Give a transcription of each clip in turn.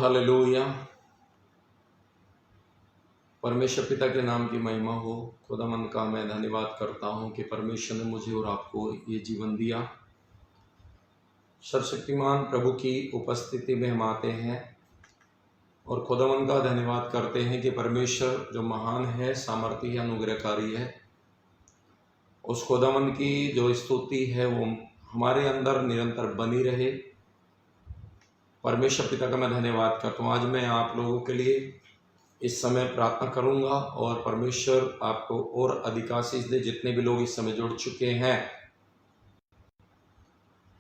Hallelujah. परमेश्वर पिता के नाम की महिमा हो। खुदावंद का मैं धन्यवाद करता हूँ कि परमेश्वर ने मुझे और आपको ये जीवन दिया। सर्वशक्तिमान प्रभु की उपस्थिति में हम आते हैं और खुदावंद का धन्यवाद करते हैं कि परमेश्वर जो महान है, सामर्थी है, अनुग्रहकारी है, उस खुदावंद की जो स्तुति है वो हमारे अंदर निरंतर बनी रहे। परमेश्वर पिता का मैं धन्यवाद करता हूँ। आज मैं आप लोगों के लिए इस समय प्रार्थना करूंगा और परमेश्वर आपको और अधिक आशीष दे। जितने भी लोग इस समय जुड़ चुके हैं,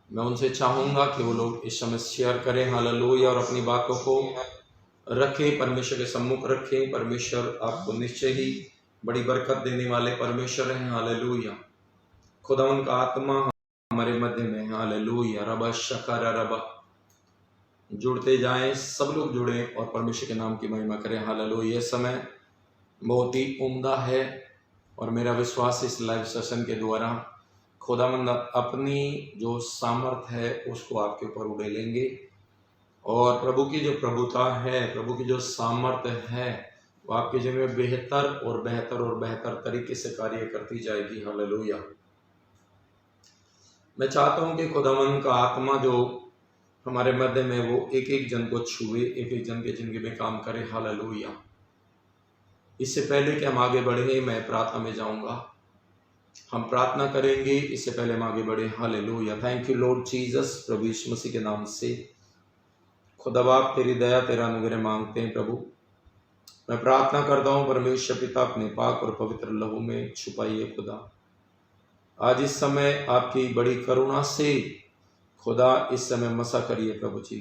मैं उनसे चाहूंगा कि वो लोग इस समय शेयर करें, हालेलुया, और अपनी बातों को रखें, परमेश्वर के सम्मुख रखें। परमेश्वर आपको निश्चय ही बड़ी बरकत देने वाले परमेश्वर हैं, हालेलुया। खुदावंद का आत्मा हमारे मध्य में है, हालेलुया। रबा शकर रबा, जुड़ते जाएं, सब लोग जुड़ें और परमेश्वर के नाम की महिमा करें, हालेलुया। ये समय बहुत ही उम्दा है और मेरा विश्वास इस लाइव सेशन के द्वारा खुदावंद अपनी जो सामर्थ है उसको आपके ऊपर उड़ेलेंगे और प्रभु की जो प्रभुता है, प्रभु की जो सामर्थ है, वो आपके जीवन में बेहतर और बेहतर और बेहतर तरीके से कार्य करती जाएगी, हालेलुया। मैं चाहता हूं कि खुदावंद का आत्मा जो हमारे मध्य में वो एक एक जन को छुए, एक एक जन के जिंदगी में काम करे, हालेलुया। इससे पहले कि हम आगे बढ़े, मैं प्रार्थना में जाऊंगा। हम प्रार्थना करेंगे इससे पहले हम आगे बढ़े, hallelujah. Thank you Lord Jesus. प्रभु यीशु मसीह के नाम से खुदा बाप तेरी दया, तेरा अनुग्रह मांगते हैं प्रभु। मैं प्रार्थना करता हूँ परमेश्वर पिता, अपने पाक और पवित्र लहू में छुपाइए खुदा। आज इस समय आपकी बड़ी करुणा से खुदा इस समय मसा करिए प्रभु जी।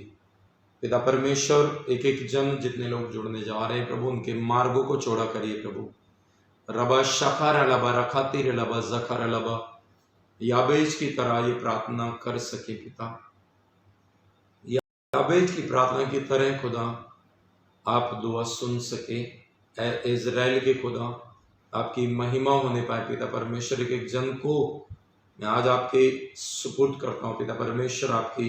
पिता परमेश्वर, एक एक जन जितने लोग जुड़ने जा रहे हैं प्रभु, उनके मार्गों को चौड़ा करिए प्रभु। रबा शकार लबा रखातिर लबा जखर लबा, याबेज की तरह ये प्रार्थना कर सके पिता। याबेज की प्रार्थना की तरह खुदा आप दुआ सुन सके। इज़राइल के खुदा आपकी महिमा होने पाए पिता परमेश्वर। एक एक जन को मैं आज आपके सुपुर्द करता हूँ पिता परमेश्वर। आपकी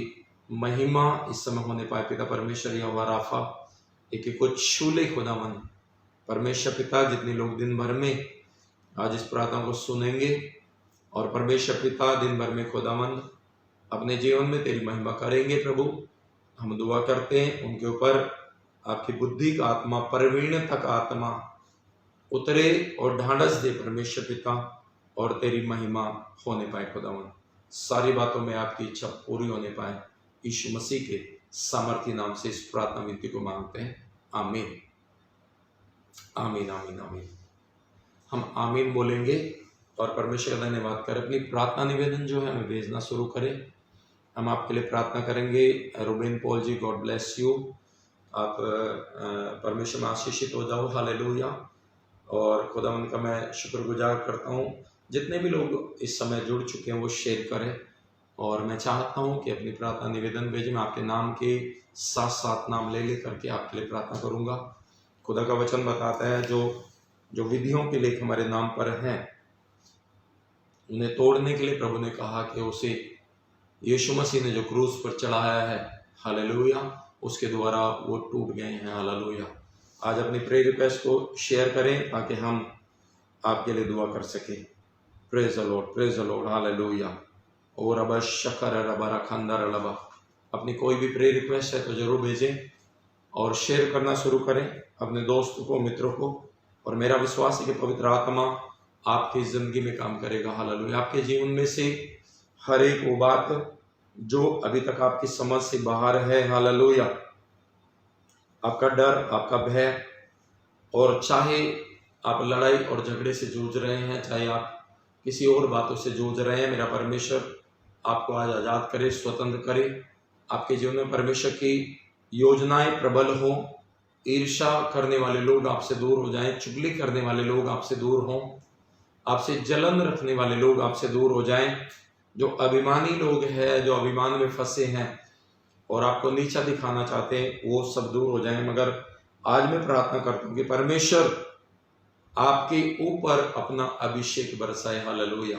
महिमा इस समय होने पाए पिता परमेश्वर। यहोवा राफा, एक एक को छू ले खुदावंद परमेश्वर पिता। जितने लोग दिन भर में आज इस प्रार्थना को सुनेंगे और परमेश्वर पिता दिन भर में खुदावंद अपने जीवन में तेरी महिमा करेंगे प्रभु, हम दुआ करते हैं उनके ऊपर आपकी बुद्धि का आत्मा, प्रवीणता का आत्मा उतरे और ढांढस दे परमेश्वर पिता, और तेरी महिमा होने पाए खुदावंद। सारी बातों में आपकी इच्छा पूरी होने पाए, यीशु मसीह के सामर्थी नाम से इस प्रार्थना विनती को मांगते हैं, आमीन आमीन आमीन आमीन। हम आमीन बोलेंगे और परमेश्वर का धन्यवाद करें। अपनी प्रार्थना निवेदन जो है हमें भेजना शुरू करें। हम आपके लिए प्रार्थना करेंगे। Reuben Paul ji, God bless you. आप परमेश्वर में आशीषित हो जाओ, हालेलुया। और खुदावंद का मैं शुक्रगुजार करता हूँ। जितने भी लोग इस समय जुड़ चुके हैं वो शेयर करें और मैं चाहता हूँ कि अपनी प्रार्थना निवेदन भेजें। मैं आपके नाम के साथ साथ नाम ले करके आपके लिए प्रार्थना करूँगा। खुदा का वचन बताता है जो विधियों के लेख हमारे नाम पर हैं, उन्हें तोड़ने के लिए प्रभु ने कहा कि उसे यीशु मसीह ने जो क्रूस पर चढ़ाया है, हालेलुया, उसके द्वारा वो टूट गए हैं, हालेलुया। आज अपनी प्रेयर रिक्वेस्ट को शेयर करें ताकि हम आपके लिए दुआ कर सकें। Praise the Lord, praise the Lord, hallelujah. और रबा शकर रबा रखंदर रबा। अपनी कोई भी प्रेयर रिक्वेस्ट है तो जरूर भेजें और शेयर करना शुरू करें अपने दोस्तों को, मित्रों को। और मेरा विश्वास है कि पवित्र आत्मा आपकी जिंदगी में काम करेगा, हालेलुया। आपके जीवन में से हर एक वो बात जो अभी तक आपकी समझ से बाहर है, हालेलुया, आपका डर, आपका भय, और चाहे आप लड़ाई और झगड़े से जूझ रहे हैं, चाहे आप किसी और बातों से जूझ रहे हैं, मेरा परमेश्वर आपको आज आज़ाद करे, स्वतंत्र करे। आपके जीवन में परमेश्वर की योजनाएं प्रबल हो। ईर्ष्या करने वाले लोग आपसे दूर हो जाएं, चुगली करने वाले लोग आपसे दूर हों, आपसे जलन रखने वाले लोग आपसे दूर हो जाएं। जो अभिमानी लोग हैं, जो अभिमान में फंसे हैं और आपको नीचा दिखाना चाहते हैं, वो सब दूर हो जाएं। मगर आज मैं प्रार्थना करता हूँ कि परमेश्वर आपके ऊपर अपना अभिषेक बरसाए, हालेलुया।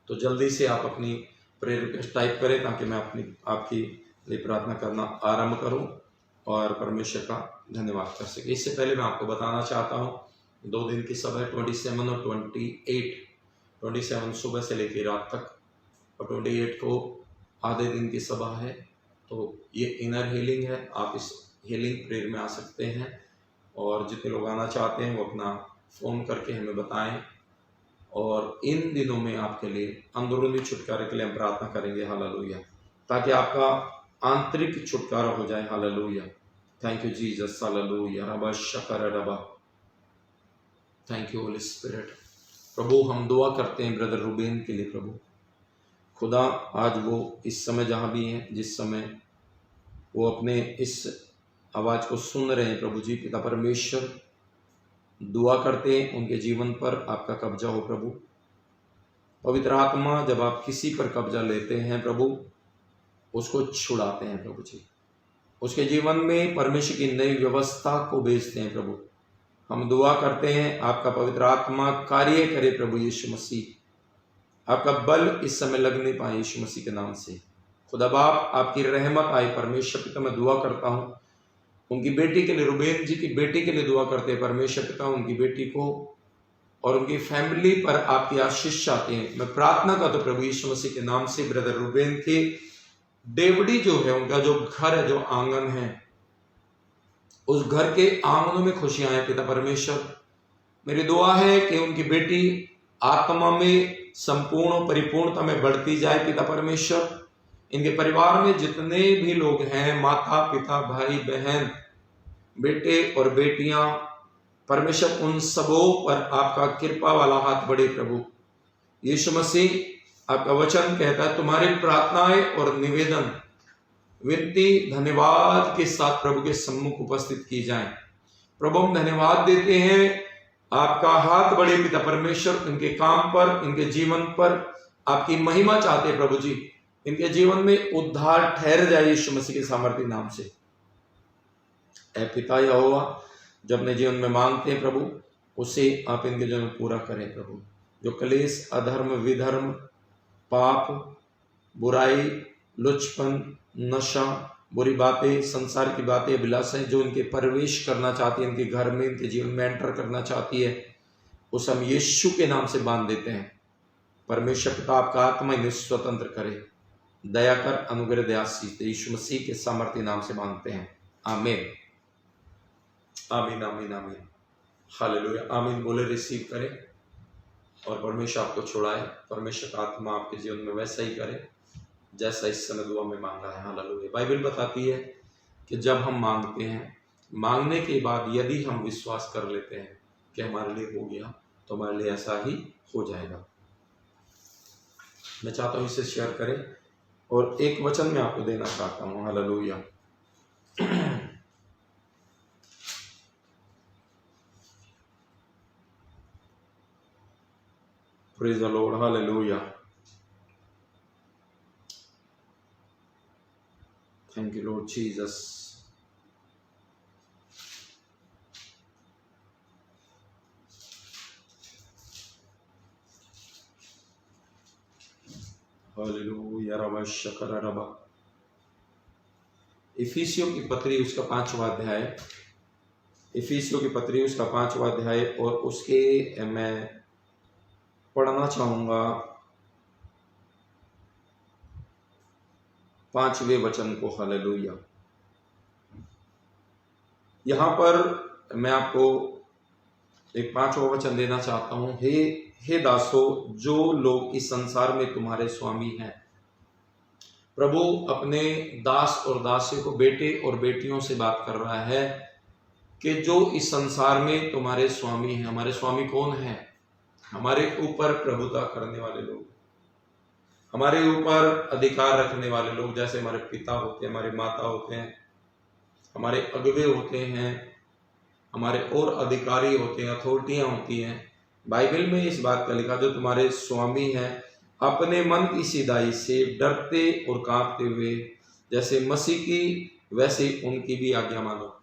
तो जल्दी से आप अपनी प्रेयर रिक्वेस्ट टाइप करें ताकि मैं आपकी लिए प्रार्थना करना आरंभ करूं और परमेश्वर का धन्यवाद कर सके। इससे पहले मैं आपको बताना चाहता हूं, 2 दिन की सभा है, 27 और 28। 27 सुबह से लेकर रात तक और 28 को आधे दिन की सभा है। तो ये इनर हीलिंग है, आप इस हीलिंग प्रेयर में आ सकते हैं और जितने लोग आना चाहते हैं वो अपना फ़ोन करके हमें बताएं। और इन दिनों में आपके लिए अंदरूनी छुटकारे के लिए हम प्रार्थना करेंगे, हालेलुया, ताकि आपका आंतरिक छुटकारा हो जाए। Hallelujah, thank you Jesus, hallelujah, rava Shankar rava, thank you Holi spirit. प्रभु हम दुआ करते हैं ब्रदर रूबेन के लिए। प्रभु खुदा आज वो इस समय जहाँ भी हैं, जिस समय वो अपने इस आवाज़ को सुन रहे हैं, प्रभु जी पिता परमेश्वर दुआ करते हैं उनके जीवन पर आपका कब्जा हो। प्रभु पवित्र आत्मा जब आप किसी पर कब्जा लेते हैं प्रभु, उसको छुड़ाते हैं प्रभु जी, उसके जीवन में परमेश्वर की नई व्यवस्था को भेजते हैं। प्रभु हम दुआ करते हैं आपका पवित्र आत्मा कार्य करे प्रभु यीशु मसीह, आपका बल इस समय लगने पाए यीशु मसीह के नाम से। खुदा बाप आपकी रहमत आए। परमेश्वर पिता मैं दुआ करता हूँ उनकी बेटी के लिए, रुबेन जी की बेटी के लिए दुआ करते हैं परमेश्वर पिता, उनकी बेटी को और उनकी फैमिली पर आपकी आशीष चाहते हैं। मैं प्रार्थना करता हूँ प्रभु यीशु मसीह के नाम से, ब्रदर रुबेन के डेवड़ी जो है, उनका जो घर है, जो आंगन है, उस घर के आंगनों में खुशियां हैं पिता परमेश्वर। मेरी दुआ है कि उनकी बेटी आत्मा में संपूर्ण परिपूर्णता में बढ़ती जाए पिता परमेश्वर। इनके परिवार में जितने भी लोग हैं, माता पिता भाई बहन बेटे और बेटियां, परमेश्वर उन सबों पर आपका कृपा वाला हाथ बढ़े प्रभु यीशु मसीह। आपका वचन कहता है तुम्हारी प्रार्थनाएं और निवेदन विनती धन्यवाद के साथ प्रभु के सम्मुख उपस्थित की जाए। प्रभु हम धन्यवाद देते हैं, आपका हाथ बढ़े पिता परमेश्वर, इनके काम पर, इनके जीवन पर आपकी महिमा चाहते प्रभु जी। इनके जीवन में उद्धार ठहर जाए यीशु मसीह के सामर्थ्य नाम से। ऐ पिता यहोवा, जो अपने जीवन में मांगते हैं प्रभु, उसे आप इनके जीवन में पूरा करें प्रभु। जो क्लेश, अधर्म, विधर्म, पाप, बुराई, लुचपन, नशा, बुरी बातें, संसार की बातें, अभिलाषाएं जो इनके प्रवेश करना चाहती है, इनके घर में, इनके जीवन में एंटर करना चाहती है, उस हम यीशु के नाम से बांध देते हैं। परमेश्वर पिता आपका आत्मा इन्हें स्वतंत्र करे, दया कर, अनुग्रह दे, आशीष दे, यीशु मसीह के सामर्थ्य नाम से मांगते हैं, आमीन आमीन आमीन आमीन, हालेलुया, आमीन बोले रिसीव करें और परमेश्वर आपको छुड़ाए। परमेश्वर का आत्मा आपके जीवन में वैसा ही करे जैसा इस समय दुआ में मांगा है। हालेलुया। बाइबल बताती है कि जब हम मांगते हैं, मांगने के बाद यदि हम विश्वास कर लेते हैं कि हमारे लिए हो गया, तो हमारे लिए ऐसा ही हो जाएगा। मैं चाहता हूँ इसे शेयर करें और एक वचन मैं आपको देना चाहता हूँ। Hallelujah. Praise the Lord, hallelujah, thank you Lord Jesus. Hallelujah, रबा शकर रबा। इफिसियों की पत्री उसका 5वां अध्याय, इफिसियों की पत्री उसका 5वां अध्याय और उसके मैं पढ़ना चाहूंगा 5वें वचन को। हालेलुया। यहां पर मैं आपको एक 5वां वचन देना चाहता हूं। हे दासो, जो लोग इस संसार में तुम्हारे स्वामी हैं। प्रभु अपने दास और दासियों को, बेटे और बेटियों से बात कर रहा है कि जो इस संसार में तुम्हारे स्वामी हैं। हमारे स्वामी कौन है? हमारे ऊपर प्रभुता करने वाले लोग, हमारे ऊपर अधिकार रखने वाले लोग, जैसे हमारे पिता होते हैं, हमारे माता होते हैं, हमारे अगुवे होते हैं, हमारे और अधिकारी होते हैं, अथॉरिटियां होती हैं। बाइबल में इस बात का लिखा, जो तुम्हारे स्वामी हैं, अपने मन की सीधाई से डरते और कांपते हुए जैसे मसीह की, वैसे उनकी भी आज्ञा मानो।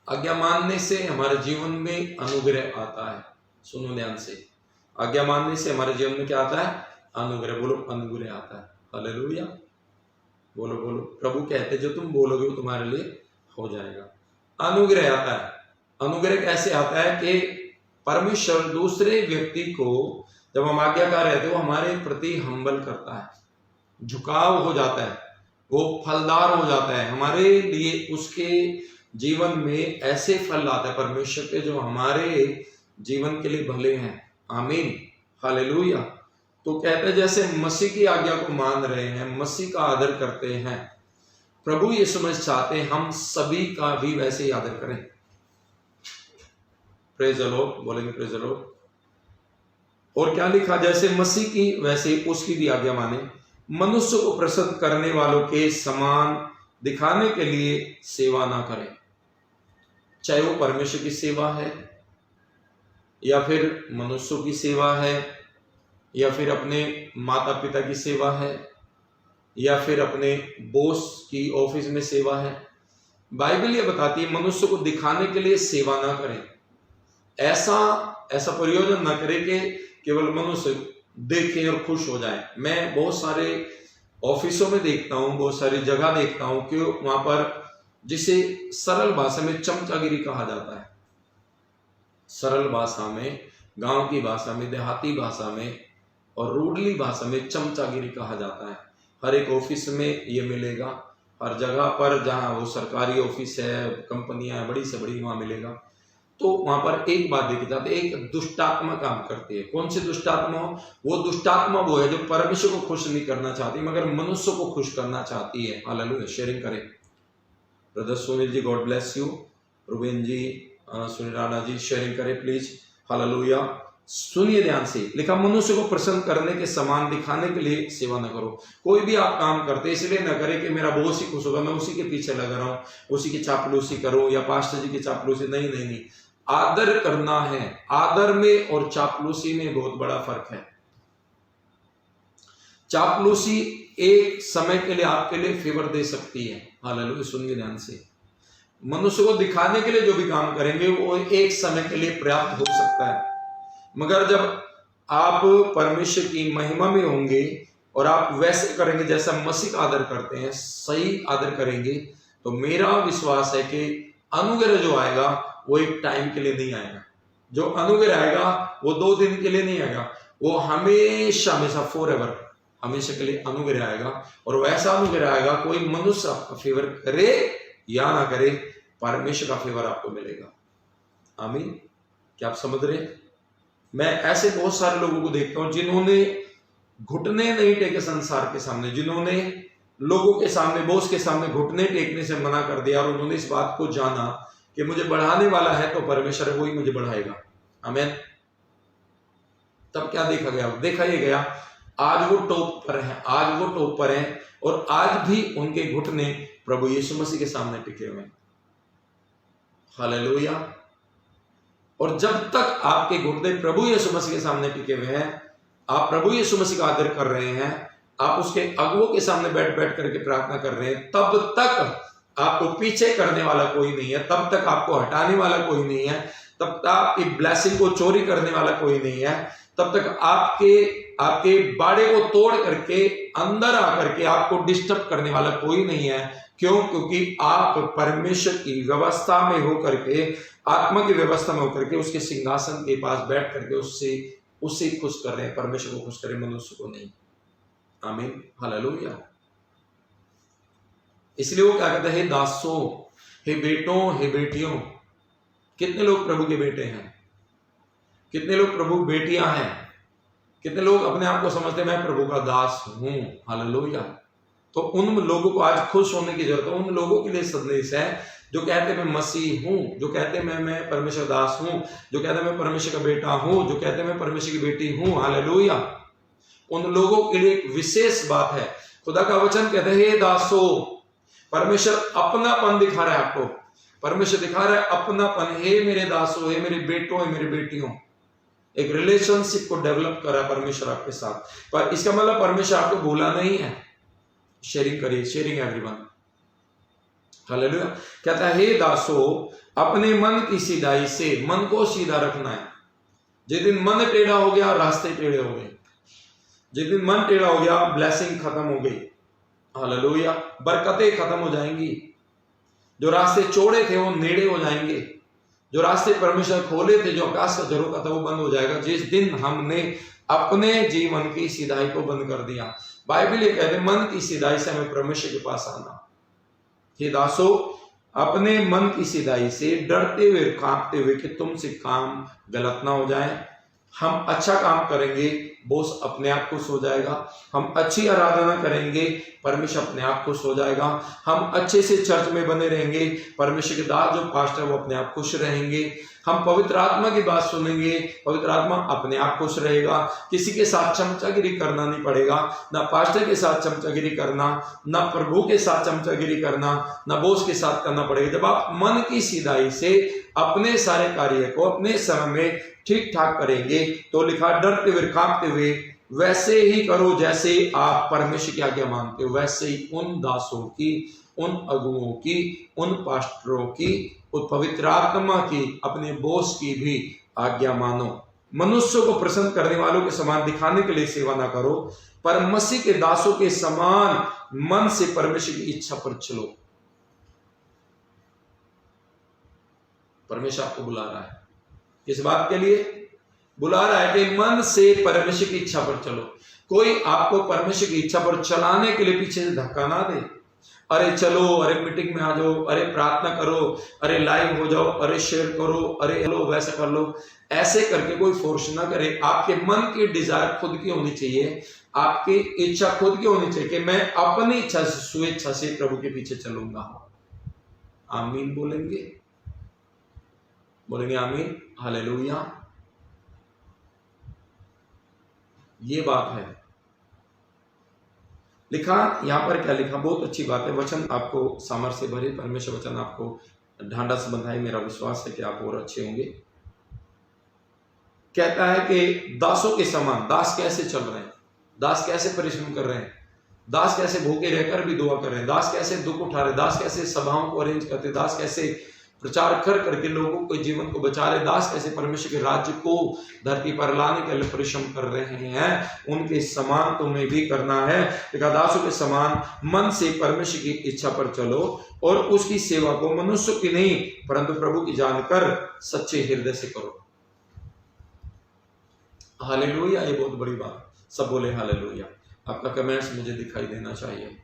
आज्ञा मानने से हमारे जीवन में अनुग्रह आता है। सुनो ध्यान से, आज्ञा मानने से हमारे जीवन में क्या आता है? अनुग्रह। बोलो, अनुग्रह आता है। हालेलुया। बोलो बोलो, प्रभु कहते जो तुम बोलोगे वो तुम्हारे लिए हो जाएगा। अनुग्रह आता है। अनुग्रह कैसे आता है कि परमेश्वर दूसरे व्यक्ति को जब हम आज्ञाकार रहते वो हमारे प्रति हम्बल करता है, झुकाव हो जाता है, वो फलदार हो जाता है हमारे लिए। उसके जीवन में ऐसे फल आता है परमेश्वर के जो हमारे जीवन के लिए भले हैं। आमीन, हालेलुया। तो कहते हैं जैसे मसीह की आज्ञा को मान रहे हैं, मसीह का आदर करते हैं, प्रभु यीशु मसीह चाहते हैं हम सभी का भी वैसे ही आदर करें। प्रेज द लॉर्ड, बोलेंगे प्रेज द लॉर्ड। और क्या लिखा, जैसे मसीह की वैसे ही उसकी भी आज्ञा माने, मनुष्य को प्रसन्न करने वालों के समान दिखाने के लिए सेवा ना करें। चाहे वो परमेश्वर की सेवा है या फिर मनुष्यों की सेवा है या फिर अपने माता पिता की सेवा है या फिर अपने बॉस की ऑफिस में सेवा है, बाइबल ये बताती है मनुष्य को दिखाने के लिए सेवा ना करें। ऐसा प्रयोजन ना करें कि केवल मनुष्य देखे और खुश हो जाए। मैं बहुत सारे ऑफिसों में देखता हूँ, बहुत सारी जगह देखता हूँ कि वहां पर जिसे सरल भाषा में चमचागिरी कहा जाता है, सरल भाषा में, गांव की भाषा में, देहाती भाषा में और रूडली भाषा में चमचागिरी कहा जाता है। हर एक ऑफिस में ये मिलेगा, हर जगह पर जहां वो सरकारी ऑफिस है, कंपनियां बड़ी से बड़ी, वहां मिलेगा। तो वहां पर एक बात देखी जाती है, एक दुष्टात्मा काम करती है। कौन सी दुष्टात्मा? वो दुष्टात्मा वो है जो परमेश्वर को खुश नहीं करना चाहती मगर मनुष्य को खुश करना चाहती है। हालेलुया। शेयरिंग करें brother Sunil ji, God bless you. Reuben ji, Sunil Rana ji, sharing करें प्लीज। हालेलुया। सुनिए ध्यान से, लिखा मनुष्य को प्रसन्न करने के समान दिखाने के लिए सेवा न करो। कोई भी आप काम करते इसलिए न करें कि मेरा बॉस ही खुश होगा, मैं उसी के पीछे लगा रहा हूं, उसी की चापलूसी करूं या पास्टर जी की चापलूसी। नहीं नहीं नहीं, आदर करना है। आदर में और चापलूसी में बहुत बड़ा फर्क है। चापलूसी एक समय के लिए आपके लिए फेवर दे सकती है। हालेलुया। सुनिए ध्यान से, मनुष्य को दिखाने के लिए जो भी काम करेंगे वो एक समय के लिए पर्याप्त हो सकता है, मगर जब आप परमेश्वर की महिमा में होंगे और आप वैसे करेंगे जैसा मसीह का आदर करते हैं, सही आदर करेंगे, तो मेरा विश्वास है कि अनुग्रह जो आएगा वो एक टाइम के लिए नहीं आएगा। जो अनुग्रह आएगा वो 2 दिन के लिए नहीं आएगा, वो हमेशा हमेशा फॉरएवर, हमेशा के लिए अनुग्रह आएगा। और वैसा अनुग्रह आएगा, कोई मनुष्य आपका फेवर करे या ना करे, परमेश्वर का फेवर आपको मिलेगा। आमीन। क्या आप समझ रहे? मैं ऐसे बहुत सारे लोगों को देखता हूं जिन्होंने घुटने नहीं टेके संसार के सामने, जिन्होंने लोगों के सामने, बॉस के सामने घुटने टेकने से मना कर दिया और उन्होंने इस बात को जाना कि मुझे बढ़ाने वाला है तो परमेश्वर है, वही मुझे बढ़ाएगा। आमीन। तब क्या देखा गया? देखा ये गया आज वो टॉप पर है, आज वो टॉप पर है और आज भी उनके घुटने प्रभु यीशु मसीह के सामने टिके हुए हैं। हालेलुया। और जब तक आपके घुटने प्रभु यीशु मसीह के सामने टिके हुए हैं, आप प्रभु यीशु मसीह का आदर कर रहे हैं, आप उसके अगुओं के सामने बैठ बैठ करके प्रार्थना कर रहे हैं, तब तक आपको पीछे करने वाला कोई नहीं है, तब तक आपको हटाने वाला कोई नहीं है, तब तक आपकी ब्लेसिंग को चोरी करने वाला कोई नहीं है, तब तक आपके बाड़े को तोड़ करके अंदर आकर के आपको डिस्टर्ब करने वाला कोई नहीं है। क्यों? क्योंकि आप परमेश्वर की व्यवस्था में होकर के, आत्मा की व्यवस्था में होकर के उसके सिंहासन के पास बैठ करके उससे खुश कर रहे हैं। परमेश्वर को खुश करें, मनुष्य को नहीं। आमीन। हालेलुया। इसलिए वो क्या कहते हैं, हे दासों, हे बेटों, हे बेटियों। कितने लोग प्रभु के बेटे हैं? कितने लोग प्रभु बेटियां हैं? कितने लोग अपने आप को समझते हैं मैं प्रभु का दास हूं? हालेलुया। तो उन लोगों को आज खुश होने की जरूरत है। उन लोगों के लिए संदेश है जो कहते हैं मैं मसीह हूं, जो कहते हैं मैं परमेश्वर दास हूं, जो कहते हैं मैं परमेश्वर का बेटा हूं, जो कहते हैं मैं परमेश्वर की बेटी हूं। हालेलुया। उन लोगों के लिए एक विशेष बात है। खुदा का वचन कहते हैं हे दासों, परमेश्वर अपनापन दिखा रहा है आपको। परमेश्वर दिखा रहा है अपनापन, हे मेरे दासों, हे मेरे बेटों, हे मेरी बेटियों। एक रिलेशनशिप को डेवलप कर रहा है परमेश्वर आपके साथ। पर इसका मतलब परमेश्वर आपको भूला नहीं है। शेयरिंग करिए, शेयरिंग एवरीवन। हालेलुया। कहता है हे दासों, अपने मन की सीधाई से, मन को सीधा रखना है। जिस दिन मन टेढ़ा हो गया, रास्ते टेढ़े हो गए। जिस दिन मन टेढ़ा हो गया, ब्लेसिंग खत्म हो गई। हालेलुया। बरकतें खत्म हो जाएंगी, जो रास्ते चौड़े थे वो नेड़े हो जाएंगे, जो रास्ते परमेश्वर खोले थे, जो आकाश का झरोखा था वो बंद हो जाएगा जिस दिन हमने अपने जीवन की सीधाई को बंद कर दिया। बाइबल ये कहते मन की सीधाई से हमें परमेश्वर के पास आना। हे दासो, अपने मन की सीधाई से डरते हुए कांपते हुए कि तुमसे काम गलत ना हो जाए। हम अच्छा काम करेंगे, बॉस अपने आप खुश हो जाएगा। हम अच्छी आराधना करेंगे, परमेश्वर अपने आप खुश हो जाएगा। हम अच्छे से चर्च में बने रहेंगे, परमेश्वर के दास जो पास्टर वो अपने आप खुश रहेंगे। हम पवित्र आत्मा की बात सुनेंगे, पवित्र आत्मा अपने आप खुश रहेगा। किसी के साथ चमचागिरी करना नहीं पड़ेगा, ना पास्टर के साथ चमचागिरी करना, ना प्रभु के साथ चमचागिरी करना, ना बॉस के साथ करना पड़ेगा। जब आप मन की सीधाई से अपने सारे कार्य को अपने समय में ठीक ठाक करेंगे तो लिखा डरते हुए कांपते हुए वैसे ही करो जैसे आप परमेश्वर की आज्ञा मानते हो। वैसे ही उन दासों की, उन अगुओं की, उन पास्टरों की, उन पवित्र आत्मा की, अपने बॉस की भी आज्ञा मानो। मनुष्य को प्रसन्न करने वालों के समान दिखाने के लिए सेवा ना करो, पर मसीह के दासों के समान मन से परमेश्वर की इच्छा पर चलो। परमेश्वर आपको बुला रहा है, किस बात के लिए बुला रहा है? कि मन से परमेश्वर की इच्छा पर चलो। कोई आपको परमेश्वर की इच्छा पर चलाने के लिए पीछे से धक्का ना दे। अरे चलो, अरे मीटिंग में आ जाओ, अरे प्रार्थना करो, अरे लाइव हो जाओ, अरे शेयर करो, अरे लो वैसे कर लो। ऐसे करके कोई फोर्स ना करे। आपके मन की डिजायर खुद की होनी चाहिए, आपकी इच्छा खुद की होनी चाहिए कि मैं अपनी इच्छा से, स्वेच्छा से प्रभु के पीछे चलूंगा। आमीन बोलेंगे? बोलेंगे आमीन, हालेलुया। ये बात है। लिखा यहां पर क्या लिखा, बहुत अच्छी बात है। वचन आपको सामर्थ्य से भरे, परमेश्वर वचन आपको ढांढस बंधाए। मेरा विश्वास है कि आप और अच्छे होंगे। कहता है कि दासों के समान। दास कैसे चल रहे हैं? दास कैसे परिश्रम कर रहे हैं? दास कैसे भूखे रहकर भी दुआ कर रहे हैं? दास कैसे दुख उठा रहे हैं? दास कैसे सभाओं को अरेंज करते हैं? दास कैसे प्रचार कर करके लोगों के जीवन को बचा रहे? दास कैसे परमेश्वर के राज्य को धरती पर लाने के लिए परिश्रम कर रहे हैं? उनके समान तुम्हें भी करना है। दासों के समान मन से परमेश्वर की इच्छा पर चलो और उसकी सेवा को मनुष्य की नहीं परंतु प्रभु की जानकर सच्चे हृदय से करो। हालेलुया। ये बहुत बड़ी बात। सब बोले हालेलुया। आपका कमेंट्स मुझे दिखाई देना चाहिए।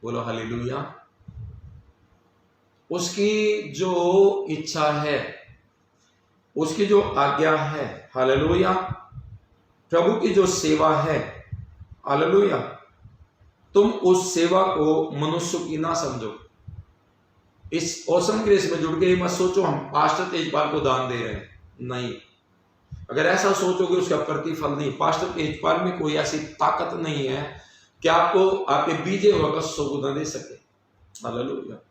बोलो हालेलुया। उसकी जो इच्छा है, उसकी जो आज्ञा है, हालेलुया, प्रभु की जो सेवा है, हालेलुया, तुम उस सेवा को मनुष्य की ना समझो। इस ऑसम ग्रेस में जुड़ के मत सोचो हम पास्टर तेजपाल को दान दे रहे हैं, नहीं। अगर ऐसा सोचोगे उसका प्रतिफल नहीं। पास्टर तेजपाल में कोई ऐसी ताकत नहीं है कि आपको आपके बीजे वगैरह 100 गुना दे सके। हालेलुया।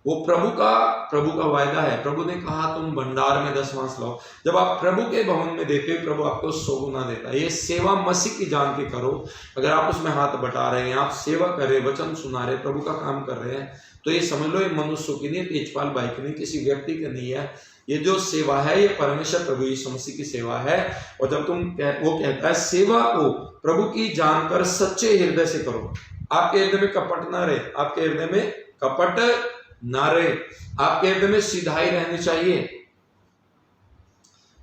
वो प्रभु का वायदा है। प्रभु ने कहा तुम भंडार में 10 लाओ। जब आप प्रभु के भवन में देते हो, प्रभु आपको 100 गुना देता है। ये सेवा मसीह की जान के करो। अगर आप उसमें हाथ बटा रहे हैं, आप सेवा कर रहे हैं, वचन सुना रहे, प्रभु का काम कर रहे हैं, तो ये समझ लो ये मनुष्यों की नहीं, तेजपाल भाई की नहीं, किसी व्यक्ति की नहीं है। ये जो सेवा है ये परमेश्वर प्रभु यीशु मसीह की सेवा है। और जब वो कहता है सेवा को प्रभु की जानकर सच्चे हृदय से करो। आपके हृदय में कपट ना रहे, आपके हृदय में कपट ना रहे, आपके हृदय में सीधाई रहनी चाहिए,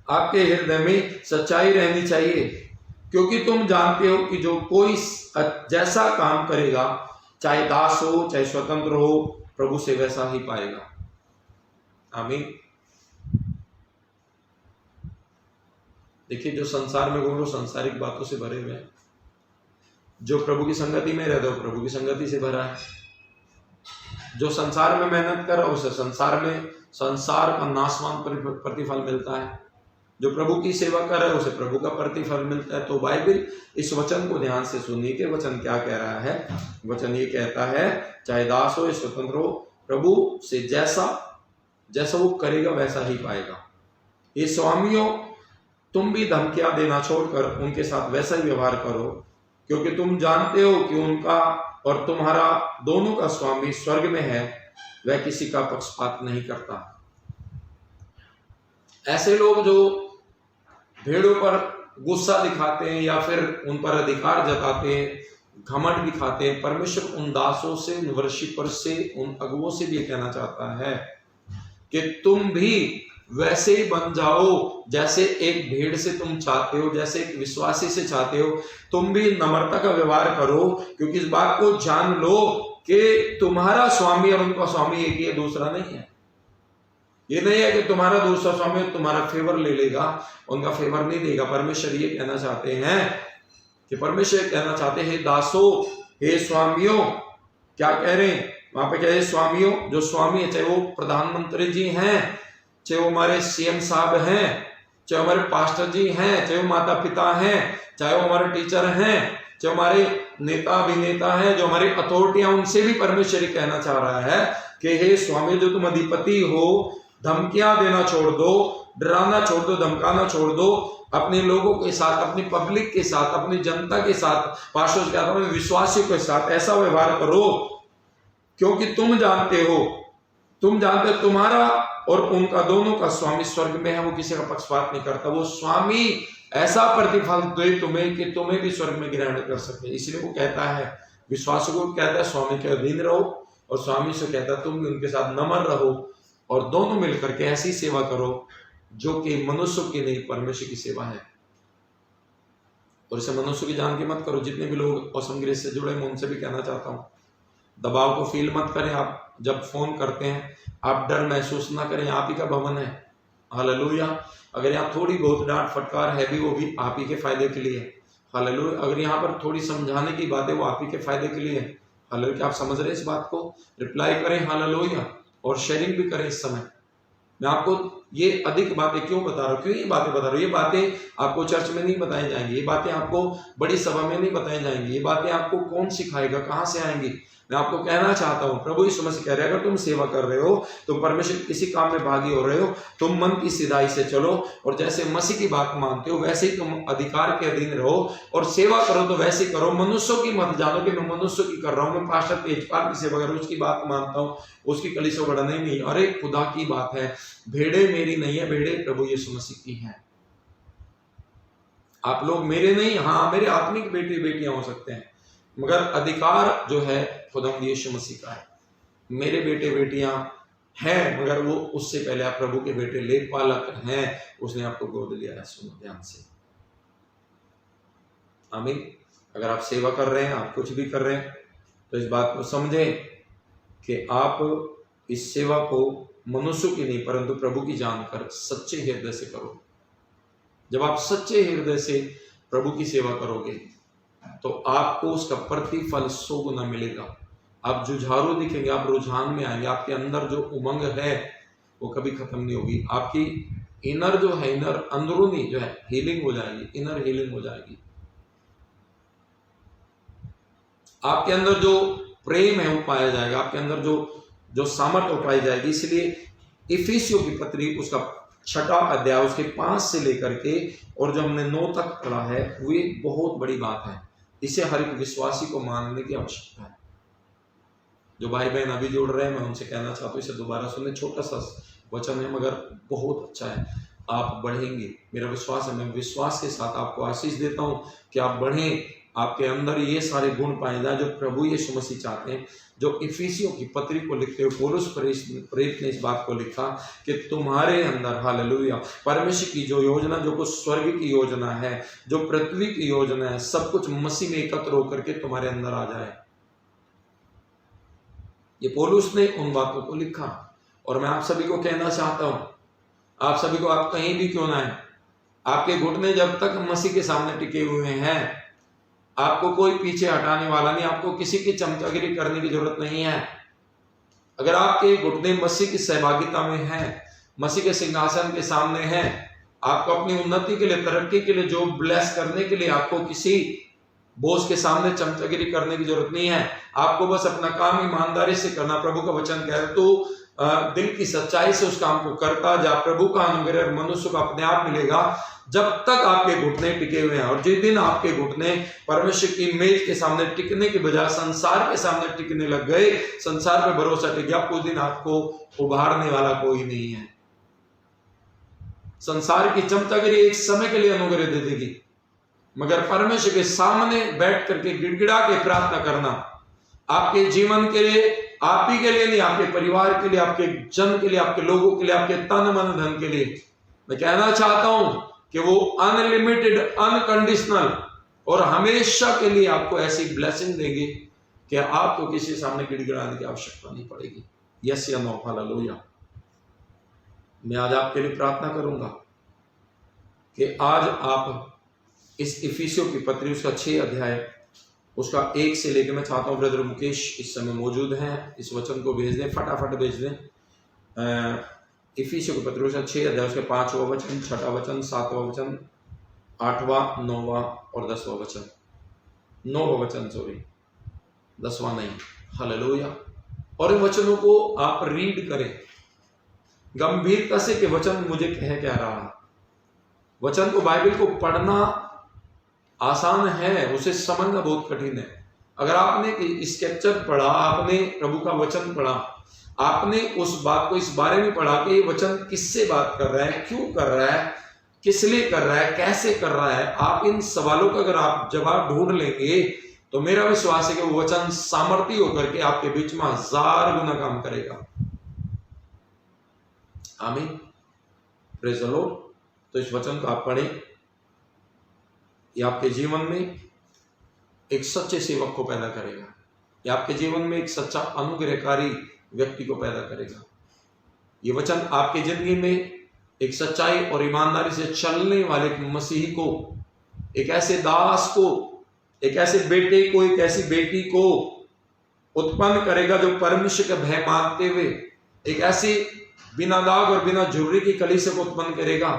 आपके हृदय में सच्चाई रहनी चाहिए। क्योंकि तुम जानते हो कि जो कोई जैसा काम करेगा, चाहे दास हो चाहे स्वतंत्र हो, प्रभु से वैसा ही पाएगा। आमीन। देखिए जो संसार में घूम, सांसारिक बातों से भरे हुए हैं। जो प्रभु की संगति में रहता है प्रभु की संगति से भरा है। जो संसार में मेहनत कर रहा है उसे संसार का नाशवान प्रतिफल मिलता है। जो प्रभु की सेवा कर रहा है उसे प्रभु का प्रतिफल मिलता है। तो बाइबल इस वचन को ध्यान से सुनिए कि वचन क्या कह रहा है। वचन ये कहता है चाहे दास हो या स्वतंत्र हो, प्रभु से जैसा वो करेगा वैसा ही पाएगा। ये स्वामियों, तुम भी धमकियां देना छोड़कर उनके साथ वैसा ही व्यवहार करो, क्योंकि तुम जानते हो कि उनका और तुम्हारा दोनों का स्वामी स्वर्ग में है, वह किसी का पक्षपात नहीं करता। ऐसे लोग जो भेड़ों पर गुस्सा दिखाते हैं या फिर उन पर अधिकार जताते हैं, घमंड दिखाते हैं। परमेश्वर उन दासों से, उन वर्शिपर से, उन अगुओं से भी कहना चाहता है कि तुम भी वैसे ही बन जाओ जैसे एक भेड़ से तुम चाहते हो, जैसे एक विश्वासी से चाहते हो। तुम भी नम्रता का व्यवहार करो, क्योंकि इस बात को जान लो कि तुम्हारा स्वामी और उनका स्वामी एक ही है, दूसरा नहीं है। ये नहीं है कि तुम्हारा दूसरा स्वामी तुम्हारा फेवर ले लेगा, उनका फेवर नहीं देगा। परमेश्वर ये कहना चाहते हैं कि परमेश्वर कहना चाहते हैं, दासों, हे स्वामियों, क्या कह रहे हैं वहां पे? कह रहे स्वामियों, जो स्वामी है, चाहे वो प्रधानमंत्री जी हैं, चाहे वो हमारे सीएम साहब हैं, चाहे हमारे पास्टर जी हैं, चाहे वो माता पिता हैं, चाहे वो हमारे टीचर हैं, जो हमारे नेता अभिनेता हैं, जो हमारी अथॉरिटियां, उनसे भी परमेश्वर कहना चाह रहा है कि हे स्वामी, जो तुम अधिपति हो, धमकियां देना छोड़ दो, डराना छोड़ दो, धमकाना छोड़ दो। अपने लोगों के साथ, अपनी पब्लिक के साथ, अपनी जनता के साथ, पास्टर्स के साथ, विश्वासियों के साथ ऐसा व्यवहार करो, क्योंकि तुम जानते हो तुम्हारा और उनका दोनों का स्वामी स्वर्ग में है। वो किसी का पक्षपात नहीं करता। वो स्वामी ऐसा प्रतिफल दे तुम्हें कि तुम्हें भी स्वर्ग में ग्रहण कर सके। इसलिए वो कहता है, विश्वासों को कहता है स्वामी के अधीन रहो, और स्वामी से कहता है तुम भी उनके साथ नम्र रहो, और दोनों मिलकर के ऐसी सेवा करो जो कि मनुष्य की नहीं, परमेश्वर की सेवा है। और इसे मनुष्य की जान के मत करो। जितने भी लोग ऑसम ग्रेस से जुड़े, मैं उनसे भी कहना चाहता हूँ, दबाव को फील मत करें। आप जब फोन करते हैं, आप डर महसूस ना करें। आप ही का भवन है, हालेलुया। अगर यहाँ थोड़ी बहुत डांट फटकार है भी, वो भी आप ही के फायदे के लिए है, हालेलुया। अगर यहाँ पर थोड़ी समझाने की बात है, वो आप ही के फायदे के लिए है, हालेलुया। क्या आप समझ रहे हैं इस बात को? रिप्लाई करें, हालेलुया, और शेयरिंग भी करें। इस समय मैं आपको ये अधिक बातें क्यों बता रहा हूँ, क्यों ये बातें बता रहा हूँ? ये बातें आपको चर्च में नहीं बताई जाएंगी, ये बातें आपको बड़ी सभा में नहीं बताई जाएंगी, ये बातें आपको कौन सिखाएगा, कहाँ से आएंगी? मैं आपको कहना चाहता हूँ, प्रभु यीशु मसीह कह रहे हैं, अगर तुम सेवा कर रहे हो, तुम परमेश्वर किसी काम में भागी हो रहे हो, तुम मन की सीधाई से चलो, और जैसे मसीह की बात मानते हो वैसे ही तुम अधिकार के अधीन रहो, और सेवा करो तो वैसे ही करो। मनुष्यों की मत जानो कि मैं मनुष्यों की कर रहा हूँ, मैं पास्टर तेजपाल की सेवा कर रहा हूँ, उसकी बात मानता हूँ, उसकी कलीसिया को बढ़ाना ही नहीं। अरे खुदा की बात है, भेड़े मेरी नहीं है, भेड़े प्रभु यीशु मसीह की हैं। आप लोग मेरे नहीं, हाँ मेरे आत्मिक बेटे बेटियां हो सकते हैं, मगर अधिकार जो है खुदावंद यीशु मसीह का है। मेरे बेटे बेटियां हैं, मगर वो उससे पहले आप प्रभु के बेटे लेखपालक हैं, उसने आपको गोद लिया है। सुनो ध्यान से, आमीन। अगर आप सेवा कर रहे हैं, आप कुछ भी कर रहे हैं, तो इस बात को समझें कि आप इस सेवा को मनुष्य की नहीं परंतु प्रभु की जानकर सच्चे हृदय से करो। जब आप सच्चे हृदय से प्रभु की सेवा करोगे तो आपको उसका प्रतिफल 100 गुना मिलेगा। आप जुझारू दिखेंगे, आप रुझान में आएंगे, आपके अंदर जो उमंग है वो कभी खत्म नहीं होगी। आपकी इनर जो है, इनर अंदरूनी जो है, हीलिंग हो जाएगी, इनर हीलिंग हो जाएगी। आपके अंदर जो प्रेम है वो पाया जाएगा, आपके अंदर जो सामर्थ्य वो पाई जाएगी। इसलिए इफिसियों की पत्री उसका 6वां अध्याय उसके 5 से लेकर के और जो हमने 9 तक पढ़ा है, वो एक बहुत बड़ी बात है। इसे हर एक विश्वासी को मानने की आवश्यकता है। जो भाई बहन अभी जुड़ रहे हैं, मैं उनसे कहना चाहता हूँ, इसे दोबारा सुनने। छोटा सा वचन है मगर बहुत अच्छा है। आप बढ़ेंगे, मेरा विश्वास है। मैं विश्वास के साथ आपको आशीष देता हूँ कि आप बढ़ें, आपके अंदर ये सारे गुण पाए जाए जो प्रभु यीशु मसीह चाहते हैं। जो इफिसियों की पत्री को लिखते हुए पौलुस प्रेरित ने इस बात को लिखा कि तुम्हारे अंदर, हालेलुया, परमेश्वर की जो योजना, जो कुछ स्वर्ग की योजना है, जो पृथ्वी की योजना है, सब कुछ मसीह में एकत्र होकर के तुम्हारे अंदर आ जाए। ये पौलुस ने उन बातों को लिखा, और मैं आप सभी को कहना चाहता हूं, आप सभी को, आप कहीं भी क्यों ना है, आपके घुटने जब तक मसीह के सामने टिके हुए हैं, आपको कोई पीछे हटाने वाला नहीं, आपको किसी की चमचागिरी करने की जरूरत नहीं है। अगर आपके घुटने मसीह की सहभागिता में हैं, मसीह के सिंहासन के सामने हैं, आपको अपनी उन्नति के लिए, तरक्की के लिए, जो ब्लेस करने के लिए, आपको किसी बोस के सामने चमचागिरी करने की जरूरत नहीं है। आपको बस अपना काम ईमानदारी से करना। प्रभु का वचन कह रहा है, तो दिल की सच्चाई से उस काम को करता जा, प्रभु का अनुग्रह मनुष्य को अपने आप मिलेगा जब तक आपके घुटने टिके हुए हैं। और जिस दिन आपके घुटने परमेश्वर की मेज के सामने टिकने के बजाय संसार के सामने टिकने लग गए, संसार पे भरोसा टिक गया, उस दिन आपको उभारने वाला कोई नहीं है। संसार की चमचागिरी एक समय के लिए अनुग्रह दे देगी, मगर परमेश्वर के सामने बैठ करके गिड़गिड़ा के प्रार्थना करना आपके जीवन के लिए, आप ही के लिए नहीं, आपके परिवार के लिए, आपके जन के लिए, आपके लोगों के लिए, आपके तन मन धन के लिए। मैं कहना चाहता हूं कि वो अनलिमिटेड, अनकंडीशनल और हमेशा के लिए आपको ऐसी ब्लेसिंग देंगे कि आपको किसी सामने गिड़गिड़ाने की आवश्यकता नहीं पड़ेगी। यस या नो? हालेलुया। मैं आज आपके लिए प्रार्थना करूंगा कि आज आप इस इफिसियों की पत्री उसका 6 अध्याय उसका 1 से लेकर, मैं चाहता हूं ब्रदर मुकेश इस समय मौजूद हैं, इस वचन को भेज दें, फटाफट भेज दें। इफिसियों की पत्री उसका 6 अध्याय उसके 5वां वचन, 6वां वचन, 7वां वचन, 8वां, 9वां और 10वां वचन। 9वां वचन, सॉरी 10वां नहीं। हालेलुया। और इन वचनों को आप रीड करें गंभीरता से कि वचन मुझे कह क्या रहा। वचन को, बाइबल को पढ़ना आसान है, उसे समझना बहुत कठिन है। अगर आपने स्क्रिप्चर पढ़ा, आपने प्रभु का वचन पढ़ा, आपने उस बात को इस बारे में पढ़ा कि ये वचन किससे बात कर रहा है, क्यों कर रहा है, किस लिए कर रहा है, कैसे कर रहा है, आप इन सवालों का अगर आप जवाब ढूंढ लेंगे तो मेरा विश्वास है कि वो वचन सामर्थी होकर के आपके बीच में 1000 गुना काम करेगा। आमीन, प्रेज़ द लॉर्ड। तो इस वचन को आप पढ़ें, ये आपके जीवन में एक सच्चे सेवक को पैदा करेगा, ये आपके जीवन में एक सच्चा अनुग्रहकारी व्यक्ति को पैदा करेगा। ये वचन आपके जिंदगी में एक सच्चाई और ईमानदारी से चलने वाले मसीही को, एक ऐसे दास को, एक ऐसे बेटे को, एक ऐसी बेटी को उत्पन्न करेगा जो परमेश्वर का भय मानते हुए एक ऐसी बिना दाग और बिना झुर्री की कलीसिया को उत्पन्न करेगा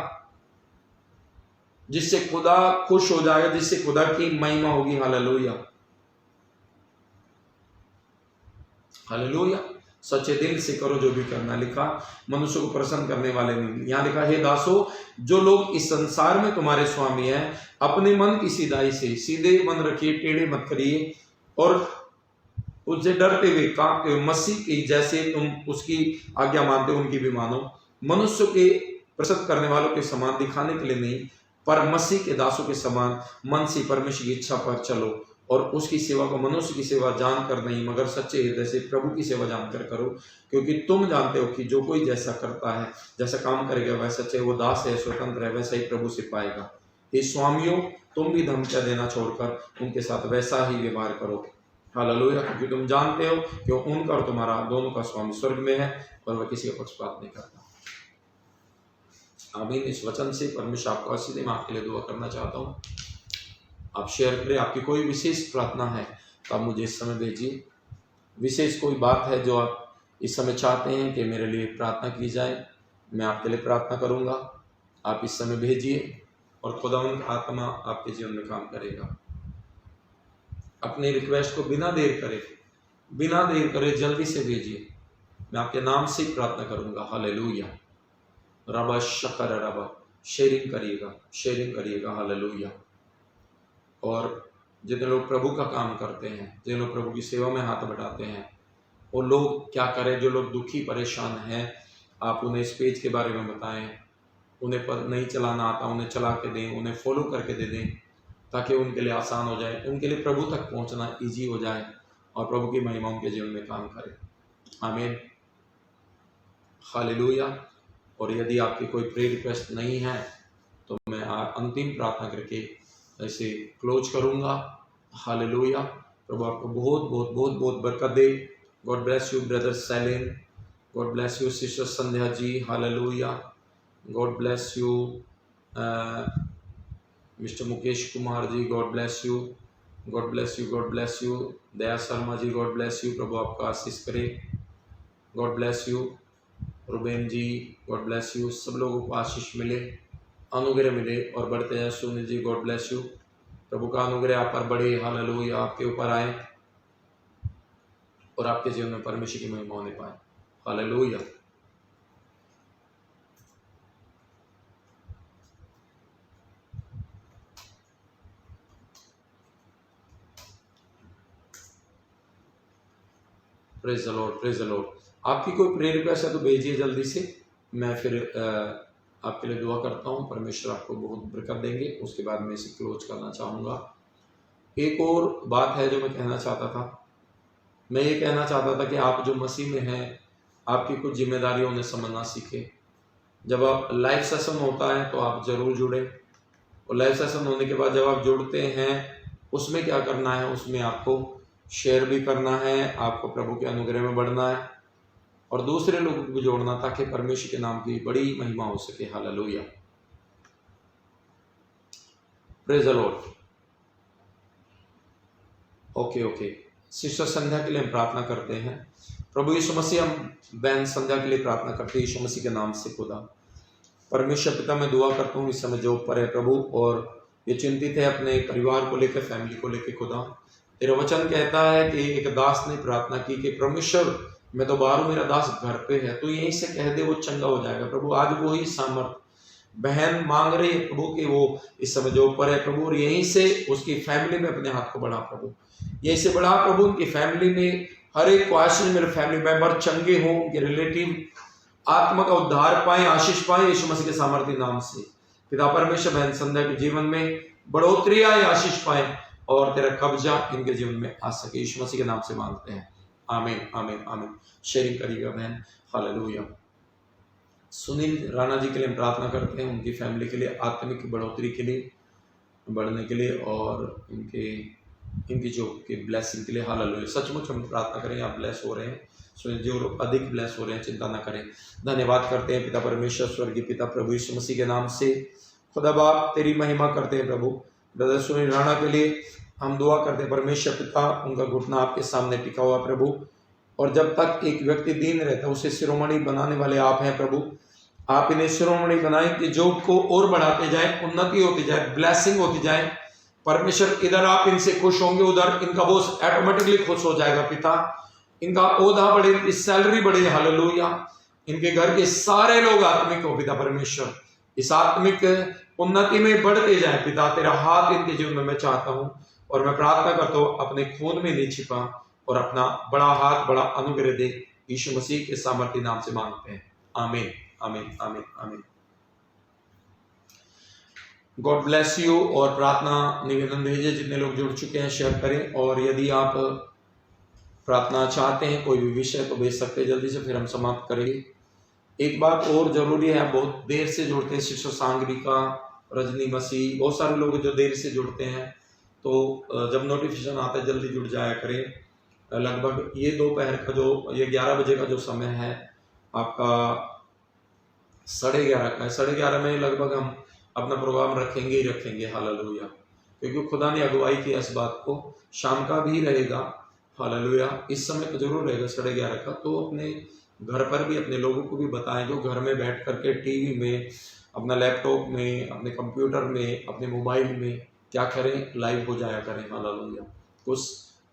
जिससे खुदा खुश हो जाएगा, जिससे खुदा की महिमा होगी। Hallelujah, hallelujah. सच्चे दिल से करो जो भी करना, लिखा मनुष्य को प्रसन्न करने वाले नहीं। यहां लिखा, हे दासो, जो लोग इस संसार में तुम्हारे स्वामी हैं, अपने मन की सीधाई से सीधे मन रखिए, टेढ़े मत करिए, और उससे डरते हुए कांपते हुए मसीह की जैसे तुम उसकी आज्ञा मानते हो उनकी भी मानो। मनुष्य के प्रसन्न करने वालों के समान दिखाने के लिए नहीं, पर मसीह के दासों के समान मन से परमेश्वर की इच्छा पर चलो, और उसकी सेवा को मनुष्य की सेवा जानकर नहीं मगर सच्चे हृदय से प्रभु की सेवा जानकर करो, क्योंकि तुम जानते हो कि जो कोई जैसा करता है, जैसा काम करेगा, वह सच्चे वो दास है, स्वतंत्र है, वैसा ही प्रभु से पाएगा। हे स्वामियों, तुम भी धमकियां देना छोड़कर उनके साथ वैसा ही व्यवहार करो। हालेलुया, क्योंकि तुम जानते हो कि उनका और तुम्हारा दोनों का स्वामी स्वर्ग में है और वह किसी का पक्षपात नहीं करता। आमीन। इस वचन से परमेश्वर आपको आशीष दे। मैं आपके लिए दुआ करना चाहता हूँ, आप शेयर करें। आपकी कोई विशेष प्रार्थना है तो आप मुझे इस समय भेजिए। विशेष कोई बात है जो आप इस समय चाहते हैं कि मेरे लिए प्रार्थना की जाए, मैं आपके लिए प्रार्थना करूंगा, आप इस समय भेजिए और खुदावंद आत्मा आपके जीवन में काम करेगा। अपनी रिक्वेस्ट को बिना देर करे जल्दी से भेजिए। मैं आपके नाम से प्रार्थना करूंगा। हालेलुया। रबा शकर रबा, शेयरिंग करिएगा। हालेलुया। और जितने लोग प्रभु का काम करते हैं, जितने लोग प्रभु की सेवा में हाथ बढ़ाते हैं, वो लोग क्या करें, जो लोग दुखी परेशान हैं, आप उन्हें इस पेज के बारे में बताएं। उन्हें पर नहीं चलाना आता, उन्हें चला के दें, उन्हें फॉलो करके दे दें, ताकि उनके लिए आसान हो जाए, उनके लिए प्रभु तक पहुंचना ईजी हो जाए और प्रभु की महिमा उनके जीवन में काम करे। आमीन, हालेलुया। और यदि आपकी कोई प्रेयर रिक्वेस्ट नहीं है तो मैं अंतिम प्रार्थना करके ऐसे क्लोज करूंगा। हालेलुया। प्रभु आपको बहुत बहुत बहुत बहुत बरकत दे। God bless you brother Celine, God bless you sister Sandhya ji. Hallelujah. God bless you mister Mukesh Kumar ji, God bless you, God bless you, God bless you. Daya Sharma ji, God bless you, प्रभु आपका आशीष करे। God bless you Reuben ji, God bless you. सब लोगों को आशीष मिले, अनुग्रह मिले और बढ़ते जाए। Sunil ji, God bless you, प्रभु का अनुग्रह आप पर बढ़े। हालेलुया, आपके ऊपर आए और आपके जीवन में परमेश्वर की महिमा होने पाए। Hallelujah. Praise the Lord, praise the Lord. आपकी कोई प्रेयर रिक्वेस्ट है तो भेजिए जल्दी से। मैं फिर आपके लिए दुआ करता हूँ, परमेश्वर आपको बहुत बरकत देंगे। उसके बाद मैं इसे क्लोज करना चाहूँगा। एक और बात है जो मैं कहना चाहता था। मैं ये कहना चाहता था कि आप जो मसीह में हैं, आपकी कुछ जिम्मेदारियों ने समझना सीखे। जब आप लाइव सेशन होता है तो आप जरूर जुड़े, और लाइव सेशन होने के बाद जब आप जुड़ते हैं, उसमें क्या करना है, उसमें आपको शेयर भी करना है, आपको प्रभु के अनुग्रह में बढ़ना है और दूसरे लोगों को भी जोड़ना, ताकि परमेश्वर के नाम की बड़ी महिमा हो सके। Hallelujah, praise the Lord. Okay, sister Sandhya के लिए हम प्रार्थना करते हैं। प्रभु यीशु मसीह, हम बहन संध्या के लिए प्रार्थना करते हैं यीशु मसीह के नाम से। खुदा परमेश्वर पिता, मैं दुआ करता हूँ इस समय जो ऊपर है प्रभु, और ये चिंतित है अपने परिवार को लेकर, फैमिली को लेकर। खुदा तेरा वचन कहता है कि एक दास ने प्रार्थना की कि परमेश्वर मैं तो बाहर हूँ, मेरा दास घर पे है, तो यहीं से कह दे वो चंगा हो जाएगा। प्रभु आज वो ही सामर्थ बहन मांग रही है प्रभु कि वो इस समय जो ऊपर है प्रभु, और यहीं से उसकी फैमिली में अपने हाथ को बढ़ा प्रभु, यहीं से बढ़ा प्रभु। उनकी फैमिली में हर एक को आशीष, मेरे फैमिली मेंबर चंगे हों, उनके रिलेटिव आत्मा का उद्धार पाए, आशीष पाए यीशु मसीह के सामर्थ्य नाम से। पिता परमेश्वर बहन संध्या के जीवन में बढ़ोतरी आए, आशीष पाए और तेरा कब्जा इनके जीवन में आ सके। यीशु मसीह के नाम से मांगते हैं, आमीन आमीन आमीन। शेयरिंग करिएगा बहन। हालेलुया। सुनील राणा जी के लिए हम प्रार्थना करते हैं, उनकी फैमिली के लिए, आत्मिक बढ़ोतरी के लिए, बढ़ने के लिए और इनकी जो की ब्लेसिंग के लिए। हालेलुया। सचमुच हम प्रार्थना करें, आप ब्लेस हो रहे हैं, सुनील जी, और अधिक ब्लेस हो रहे हैं, चिंता ना करें। धन्यवाद करते हैं पिता परमेश्वर, स्वर्गीय पिता प्रभु यीशु मसीह के नाम से। खुदा बाप तेरी महिमा करते हैं प्रभु। ब्रदर सुनील राणा के लिए हम दुआ करते हैं परमेश्वर पिता, उनका घुटना आपके सामने टिका हुआ प्रभु, और जब तक एक व्यक्ति दीन रहता है उसे शिरोमणि बनाने वाले आप हैं प्रभु। आप इन्हें शिरोमणि बनाएं कि जॉब को और बढ़ाते जाए, उन्नति होती जाए, ब्लेसिंग होती जाए। परमेश्वर इधर आप इनसे खुश होंगे, उधर इनका बॉस ऑटोमेटिकली खुश हो जाएगा पिता। इनका ओहदा बढ़े, इनकी सैलरी बढ़े। हालेलुया। इनके घर के सारे लोग आत्मिक हो पिता परमेश्वर, इस आत्मिक उन्नति में बढ़ते जाए पिता। तेरा हाथ इनके जीवन में मैं चाहता हूं, और मैं प्रार्थना करता हूं अपने खून में नहीं छिपा, और अपना बड़ा हाथ, बड़ा अनुग्रह दे। यीशु मसीह के सामर्थ्य नाम से मांगते हैं, आमीन आमीन आमीन आमीन। God bless you. और प्रार्थना निवेदन भेजे, जितने लोग जुड़ चुके हैं शेयर करें, और यदि आप प्रार्थना चाहते हैं कोई भी विषय तो भेज सकते हैं जल्दी से, फिर हम समाप्त करेंगे। एक बात और जरूरी है, बहुत देर से जुड़ते हैं, शिष्य सांगरिका, रजनी मसीह, बहुत सारे लोग जो देर से जुड़ते हैं, तो जब नोटिफिकेशन आता है जल्दी जुड़ जाया करें। लगभग ये दोपहर का जो, ये 11 बजे का जो समय है आपका 11:30 का है, 11:30 में लगभग हम अपना प्रोग्राम रखेंगे ही रखेंगे। हालेलुया। क्योंकि खुदा ने अगुवाई की इस बात को, शाम का भी रहेगा। हालेलुया। इस समय तो जरूर रहेगा 11:30 का, तो अपने घर पर भी अपने लोगों को भी बताएं, जो घर में बैठ करके टीवी में, अपना लैपटॉप में, अपने कंप्यूटर में, अपने मोबाइल में क्या करें, लाइव हो जाया करें। हालेलुया। कुछ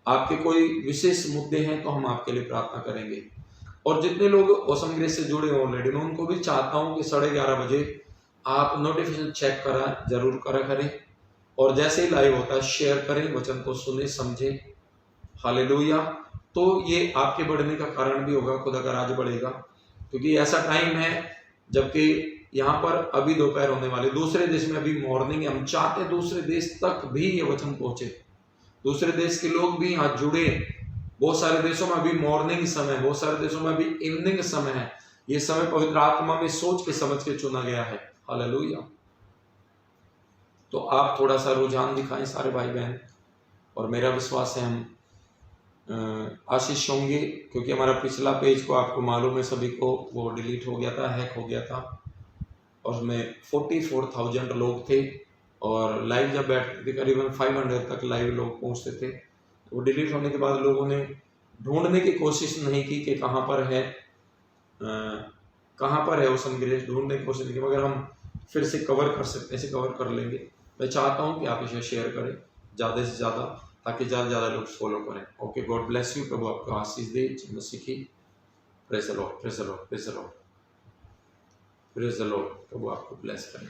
आपके कोई विशेष मुद्दे हैं तो हम आपके लिए प्रार्थना करेंगे। और जितने लोग ऑसम ग्रेस से जुड़े हैं ऑलरेडी, मैं उनको भी चाहता हूं कि 11:30 बजे आप नोटिफिकेशन चेक जरूर करा करें, और जैसे ही लाइव होता है शेयर करें, वचन को सुने समझे। हालेलुया। तो ये आपके बढ़ने का कारण भी होगा, खुदा का राज बढ़ेगा। क्योंकि ऐसा टाइम है जबकि यहाँ पर अभी दोपहर होने वाले, दूसरे देश में अभी मॉर्निंग है। हम चाहते हैं दूसरे देश तक भी ये वचन पहुंचे, दूसरे देश के लोग भी यहाँ जुड़े। बहुत सारे देशों में अभी मॉर्निंग समय, बहुत सारे देशों में अभी इवनिंग समय है। ये समय पवित्र आत्मा में सोच के समझ के चुना गया है। हालेलुया। तो आप थोड़ा सा रुझान दिखाएं सारे भाई बहन, और मेरा विश्वास है हम आशीष होंगे। क्योंकि हमारा पिछला पेज को आपको मालूम है सभी को, वो डिलीट हो गया था, हैक हो गया था, और उसमें 44,000 लोग थे, और लाइव जब बैठते थे करीबन 500 तक लाइव लोग पहुंचते थे। वो डिलीट होने के बाद लोगों ने ढूंढने की कोशिश नहीं की कि कहाँ पर है वो संग्रह, ढूंढने की कोशिश नहीं की, मगर हम फिर से कवर कर सकते हैं, ऐसे कवर कर लेंगे। मैं चाहता हूँ कि आप इसे शेयर करें ज़्यादा से ज़्यादा, ताकि ज़्यादा ज़्यादा लोग फॉलो करें। Okay, God bless you. प्रभु आपको आशीष दे। मसीह की praise the Lord, praise the Lord, praise the Lord, praise the Lord. प्रभु आपको ब्लेस करें।